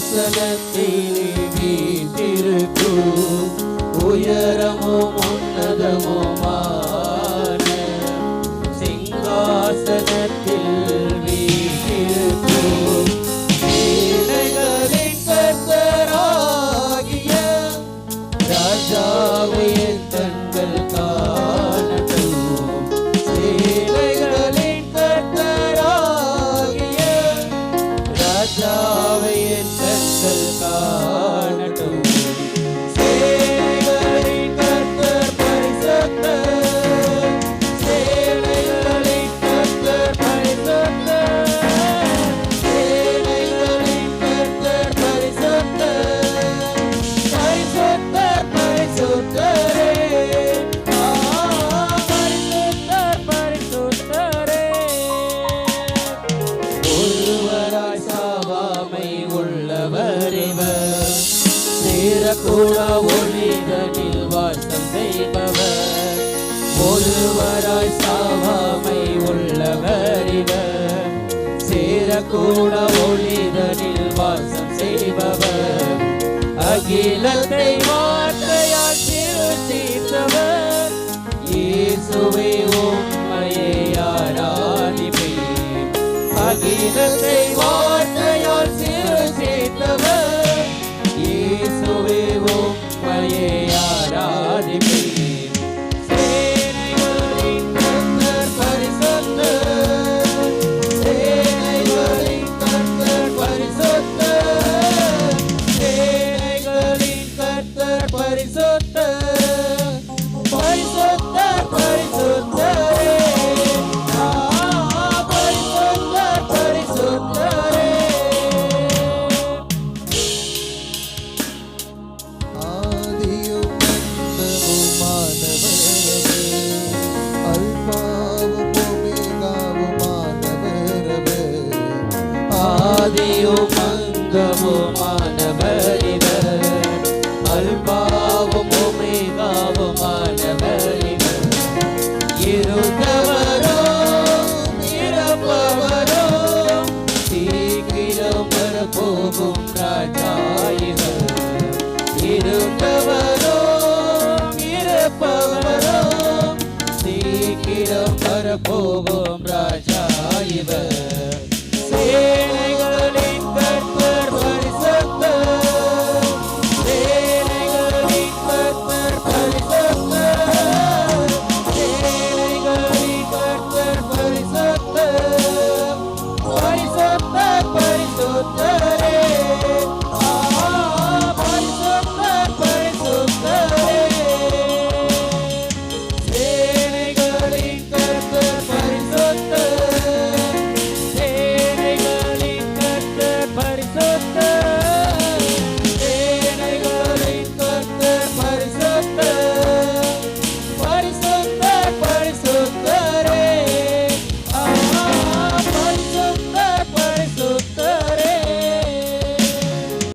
சிங்காசனத்தில் வீற்றிருக்கும் உயரமும் உன்னதமுமான சிங்காசனத்தில் வீற்றிருக்கும் சேனைகளின் கர்த்தராகிய ராஜாவை என் கண்கள் காணட்டும். சேனைகளின் கர்த்தராகிய ராஜாவை என் கண்கள் காணட்டும். சேனைகளின் கர்த்தர் பரிசுத்தர், சேனைகளின் கர்த்தர் பரிசுத்தர், சேனைகளின் கர்த்தர் பரிசுத்தர், பரிசுத்தர் பரிசுத்தரே, பரிசுத்தர் பரிசுத்தரே. ஒருவராய் சாவாமை உள்ளவர் இவர், சேரக்கூட ஒளிதனில் வாசம் செய்பவர். ஒருவராய் சாவாமை உள்ளவர் இவர், சேரக்கூட ஒளிதனில் வாசம் செய்பவர். அகிலத்தை வார்த்தையால் சிருஷ்டித்தவர், இயேசுவே உம்மையை ஆராதிப்பேன். அகிலத்தை வார்த்தையால் சிருஷ்டித்தவர், இயேசுவே உம்மையை ஆராதிப்பேன். சேனைகளின் கர்த்தர் பரிசுத்தர், சேனைகளின் கர்த்தர் பரிசுத்தர், சேனைகளின் கர்த்தர் பரிசுத்தர், பரிசுத்தர் பரிசுத்தரே, பரிசுத்தர் பரிசுத்தரே. ஆதியும் அந்தமுமானவர், அல்பாவும் ஒமேகாவுமானவர். ஆதியும் அந்தமுமானவர் இவர், அல்பாவும் ஒமேகாவுமானவர் இவர். இருந்தவரும் இருப்பவரும் சீக்கிரம் வரப்போகும் ராஜா இவர். இருந்தவரும் இருப்பவரும் சீக்கிரம் வரப்போகும்